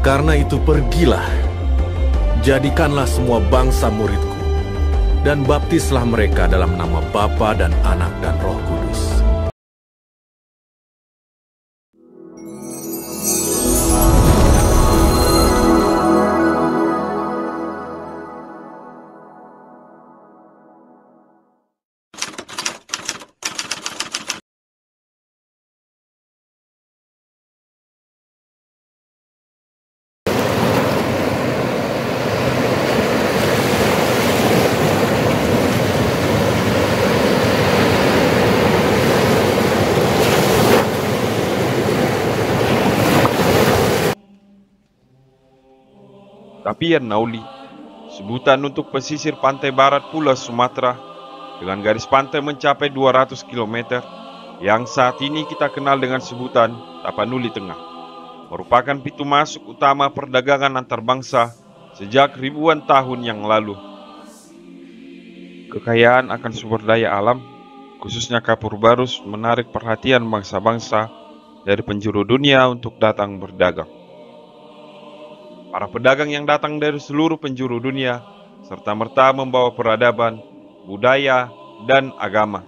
Karena itu pergilah, jadikanlah semua bangsa muridku, dan baptislah mereka dalam nama Bapa dan Anak dan Roh Kudus. Tapian Nauli, sebutan untuk pesisir pantai barat Pulau Sumatera dengan garis pantai mencapai 200 km yang saat ini kita kenal dengan sebutan Tapanuli Tengah, merupakan pintu masuk utama perdagangan antar bangsa sejak ribuan tahun yang lalu. Kekayaan akan sumber daya alam, khususnya kapur barus, menarik perhatian bangsa-bangsa dari penjuru dunia untuk datang berdagang. Para pedagang yang datang dari seluruh penjuru dunia serta-merta membawa peradaban, budaya, dan agama.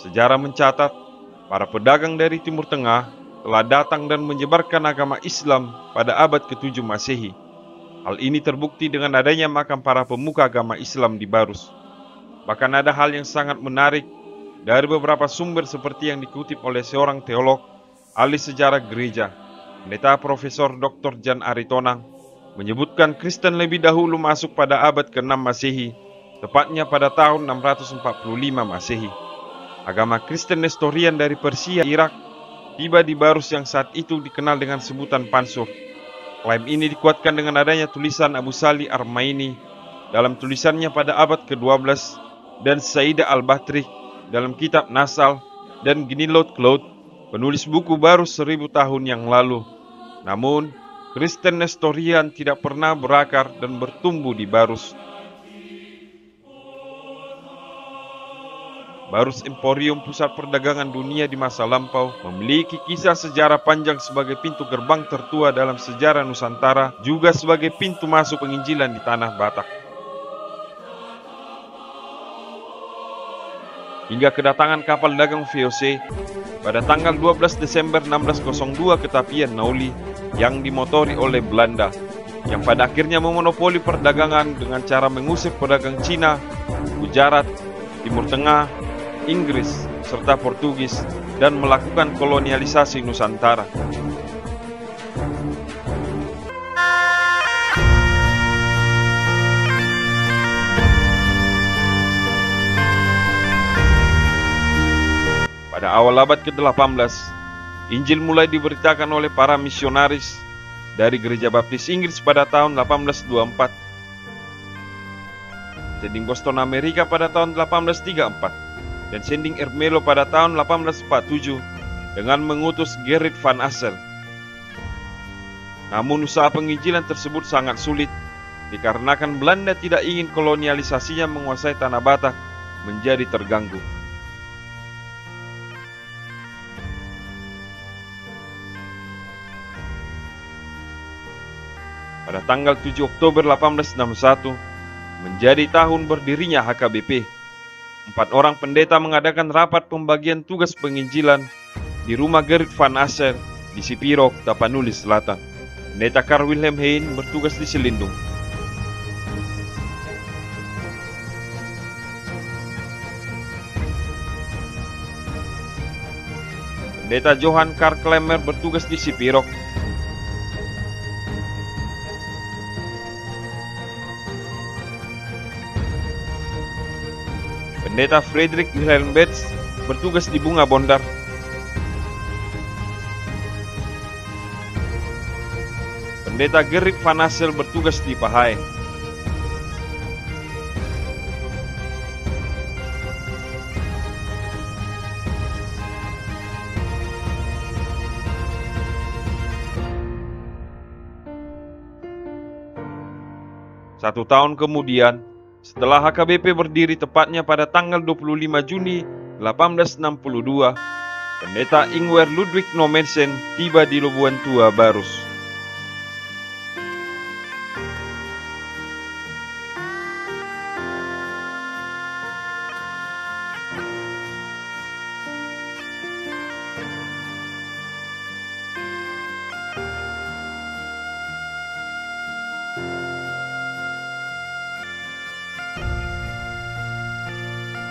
Sejarah mencatat, para pedagang dari Timur Tengah telah datang dan menyebarkan agama Islam pada abad ke-7 Masehi. Hal ini terbukti dengan adanya makam para pemuka agama Islam di Barus. Bahkan ada hal yang sangat menarik dari beberapa sumber seperti yang dikutip oleh seorang teolog, ahli sejarah gereja, Pendeta Profesor Dr. Jan Aritonang, menyebutkan Kristen lebih dahulu masuk pada abad ke-6 Masehi, tepatnya pada tahun 645 Masehi. Agama Kristen Nestorian dari Persia, Irak, tiba di Barus yang saat itu dikenal dengan sebutan Pansur. Klaim ini dikuatkan dengan adanya tulisan Abu Salih Armaini dalam tulisannya pada abad ke-12 dan Saidah Al-Batri dalam kitab Nasal dan Gnilot Cloud, penulis buku Barus 1000 tahun yang lalu. Namun, Kristen Nestorian tidak pernah berakar dan bertumbuh di Barus. Barus Emporium, pusat perdagangan dunia di masa lampau, memiliki kisah sejarah panjang sebagai pintu gerbang tertua dalam sejarah Nusantara, juga sebagai pintu masuk penginjilan di tanah Batak. Hingga kedatangan kapal dagang VOC pada tanggal 12 Desember 1602 ke Tapian Nauli yang dimotori oleh Belanda, yang pada akhirnya memonopoli perdagangan dengan cara mengusir pedagang Cina, Gujarat, Timur Tengah, Inggris, serta Portugis, dan melakukan kolonialisasi Nusantara. Pada awal abad ke-18, Injil mulai diberitakan oleh para misionaris dari Gereja Baptis Inggris pada tahun 1824, Sending Boston Amerika pada tahun 1834, dan Sending Ermelo pada tahun 1847 dengan mengutus Gerrit van Assel. Namun usaha penginjilan tersebut sangat sulit dikarenakan Belanda tidak ingin kolonialisasinya menguasai tanah Batak menjadi terganggu. Pada tanggal 7 Oktober 1861, menjadi tahun berdirinya HKBP. 4 orang pendeta mengadakan rapat pembagian tugas penginjilan di rumah Gerrit van Assel di Sipirok, Tapanuli Selatan. Pendeta Karl Wilhelm Hein bertugas di Selindung. Pendeta Johann Karl Klemmer bertugas di Sipirok. Pendeta Friedrich Wilhelm Betz bertugas di Bunga Bondar. Pendeta Gerrit van Assel bertugas di Pahai. Satu tahun kemudian, setelah HKBP berdiri tepatnya pada tanggal 25 Juni 1862, Pendeta Ingwer Ludwig Nommensen tiba di Labuan Tua, Barus.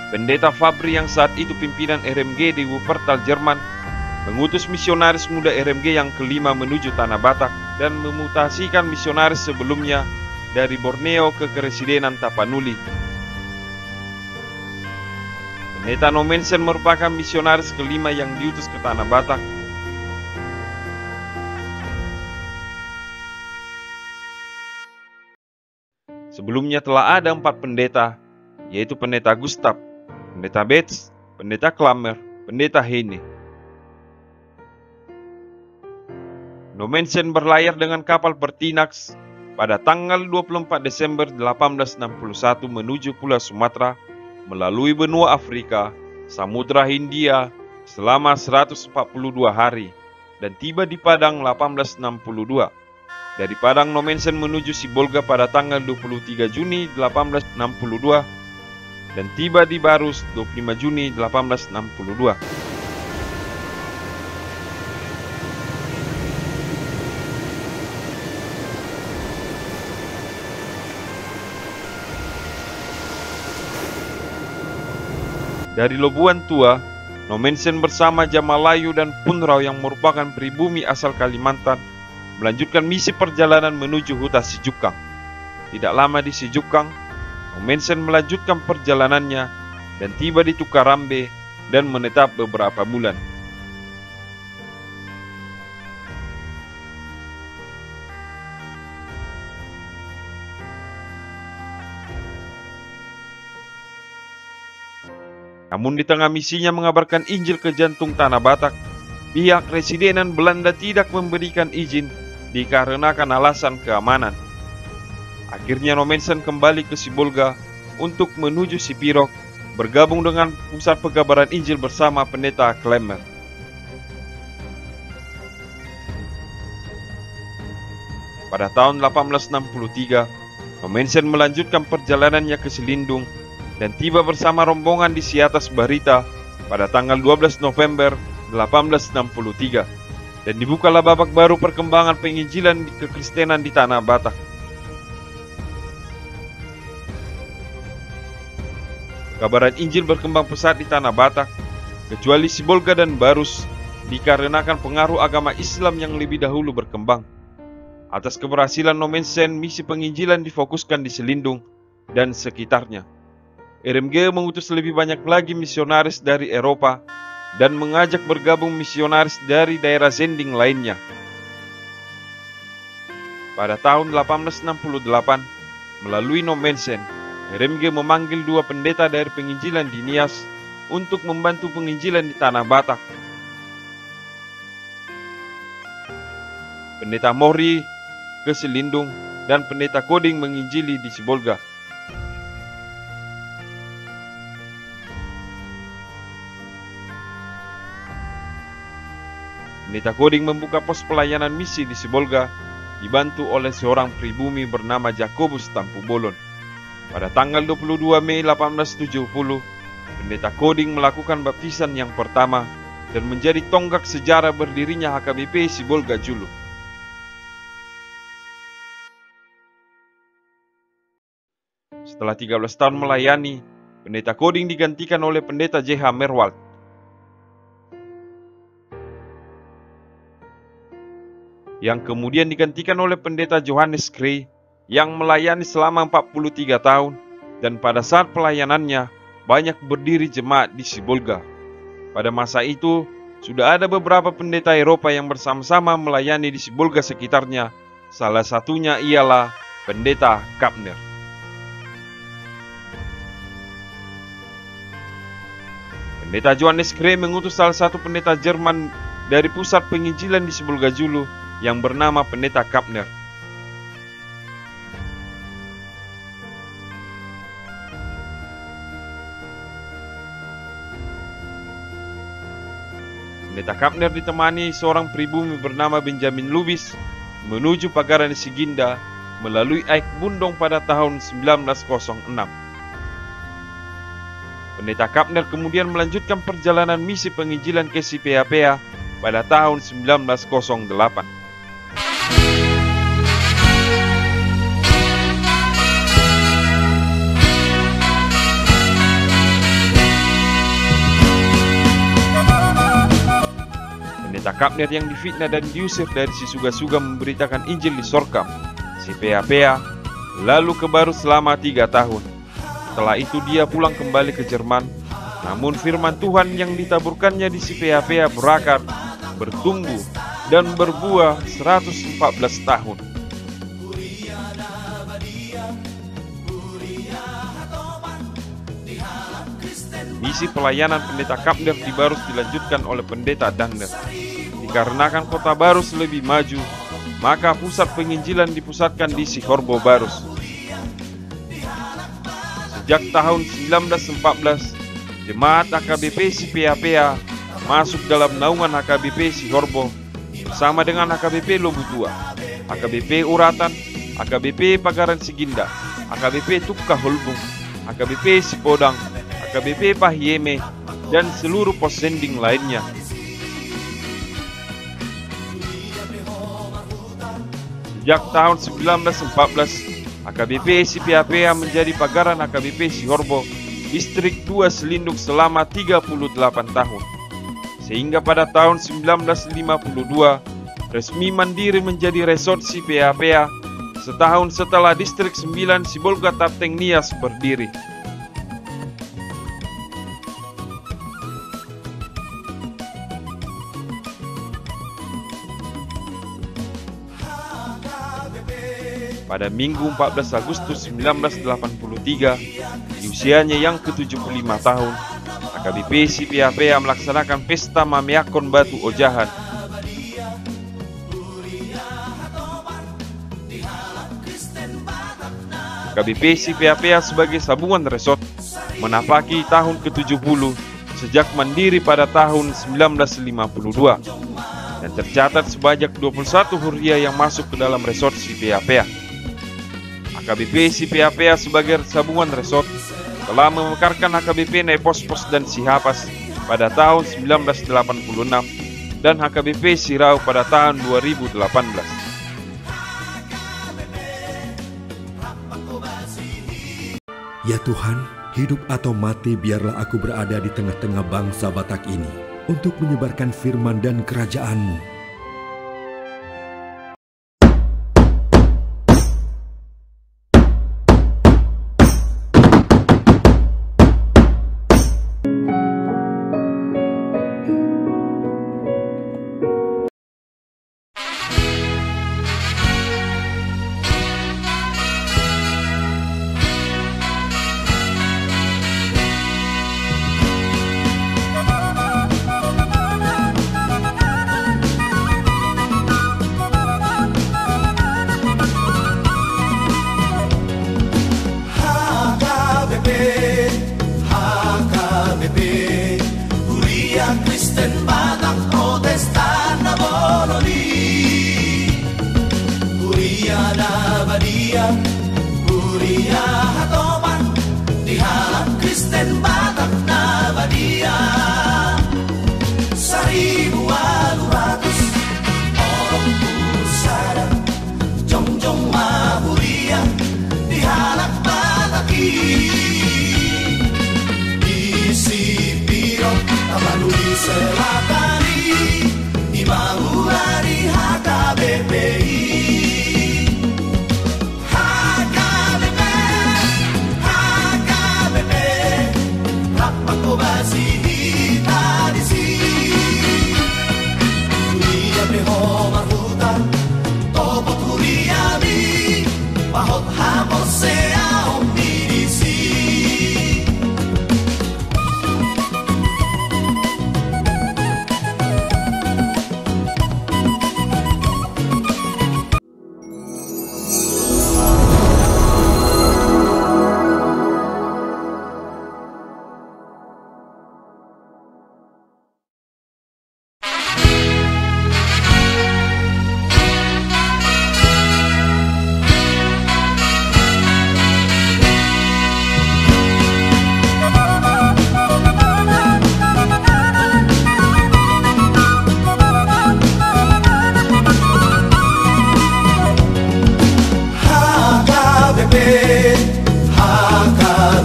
Pendeta Fabri yang saat itu pimpinan RMG di Wuppertal, Jerman, mengutus misionaris muda RMG yang kelima menuju Tanah Batak dan memutasikan misionaris sebelumnya dari Borneo ke Keresidenan Tapanuli. Pendeta Nommensen merupakan misionaris kelima yang diutus ke Tanah Batak. Sebelumnya telah ada 4 pendeta, yaitu Pendeta Gustav, Pendeta Betz, Pendeta Klammer, Pendeta Heine. Nommensen berlayar dengan kapal Pertinax pada tanggal 24 Desember 1861 menuju Pulau Sumatera melalui benua Afrika, Samudra Hindia selama 142 hari dan tiba di Padang 1862. Dari Padang Nommensen menuju Sibolga pada tanggal 23 Juni 1862 dan tiba di Barus 25 Juni 1862. Dari Lobuan Tua, Nommensen bersama Jamalayu dan Punrau yang merupakan pribumi asal Kalimantan melanjutkan misi perjalanan menuju Huta Sijukang. Tidak lama di Sijukang, Nommensen melanjutkan perjalanannya dan tiba di Tukarambe dan menetap beberapa bulan. Namun di tengah misinya mengabarkan Injil ke jantung Tanah Batak, pihak Residenan Belanda tidak memberikan izin dikarenakan alasan keamanan. Akhirnya Nommensen kembali ke Sibolga untuk menuju Sipirok, bergabung dengan pusat pengabaran Injil bersama Pendeta Klemmer. Pada tahun 1863, Nommensen melanjutkan perjalanannya ke Selindung dan tiba bersama rombongan di Siatas Barita pada tanggal 12 November 1863. Dan dibukalah babak baru perkembangan penginjilan kekristenan di Tanah Batak. Kabaran Injil berkembang pesat di Tanah Batak, kecuali Sibolga dan Barus, dikarenakan pengaruh agama Islam yang lebih dahulu berkembang. Atas keberhasilan Nommensen, misi penginjilan difokuskan di Selindung dan sekitarnya. RMG mengutus lebih banyak lagi misionaris dari Eropa dan mengajak bergabung misionaris dari daerah Zending lainnya. Pada tahun 1868, melalui Nommensen, RMG memanggil 2 pendeta dari penginjilan di Nias untuk membantu penginjilan di Tanah Batak. Pendeta Mori ke Selindung dan Pendeta Koding menginjili di Sibolga. Pendeta Koding membuka pos pelayanan misi di Sibolga, dibantu oleh seorang pribumi bernama Jakobus Tampu Bolon. Pada tanggal 22 Mei 1870, Pendeta Koding melakukan baptisan yang pertama dan menjadi tonggak sejarah berdirinya HKBP Sibolga Julu. Setelah 13 tahun melayani, Pendeta Koding digantikan oleh Pendeta J.H. Merwald. Yang kemudian digantikan oleh Pendeta Johannes Krey yang melayani selama 43 tahun dan pada saat pelayanannya banyak berdiri jemaat di Sibolga. Pada masa itu sudah ada beberapa pendeta Eropa yang bersama-sama melayani di Sibolga sekitarnya. Salah satunya ialah Pendeta Kapner. Pendeta Johannes Krey mengutus salah satu pendeta Jerman dari pusat penginjilan di Sibolga Julu yang bernama Pendeta Kapner. Pendeta Kapner ditemani seorang pribumi bernama Benjamin Lubis menuju Pagaran Siginda melalui Aik Bundong pada tahun 1906. Pendeta Kapner kemudian melanjutkan perjalanan misi penginjilan ke Sipea-Pea pada tahun 1908. Kapner yang difitnah dan diusir dari si Suga-Suga memberitakan Injil di Sorkam, si Pea-Pea, lalu ke Barus selama 3 tahun. Setelah itu dia pulang kembali ke Jerman. Namun firman Tuhan yang ditaburkannya di si Pea-Pea berakar, bertumbuh, dan berbuah 114 tahun. Misi pelayanan pendeta Kapner di Barus dilanjutkan oleh pendeta Danner. Dikarenakan kota Barus lebih maju, maka pusat penginjilan dipusatkan di Sihorbo Barus. Sejak tahun 1914, jemaat AKBP si Pea-Pea masuk dalam naungan AKBP Sihorbo bersama dengan AKBP Lobu Tua, AKBP Uratan, AKBP Pagaran Siginda, AKBP Tukka Holbung, AKBP Sipodang, AKBP Pahieme, dan seluruh posending lainnya. Sejak tahun 1914, AKBP si Pea-Pea menjadi pagaran AKBP Sihorbo, distrik 2 Selindung selama 38 tahun. Sehingga pada tahun 1952, resmi mandiri menjadi resort si Pea-Pea, setahun setelah distrik 9 Sibolga Tapteng Nias berdiri. Pada Minggu 14 Agustus 1983, di usianya yang ke-75 tahun, AKBP si Pea-Pea melaksanakan pesta Mameakon Batu Ojahan. AKBP si Pea-Pea sebagai sambungan resort menapaki tahun ke-70 sejak mandiri pada tahun 1952 dan tercatat sebanyak 21 huria yang masuk ke dalam resort si Pea-Pea. AKBP si Pea-Pea sebagai sambungan resort telah memekarkan AKBP Nepos-Pos dan Sihapas pada tahun 1986 dan AKBP Sirau pada tahun 2018. Ya Tuhan, hidup atau mati biarlah aku berada di tengah-tengah bangsa Batak ini untuk menyebarkan firman dan kerajaan-Mu.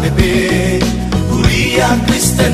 HKBP, Huria Kristen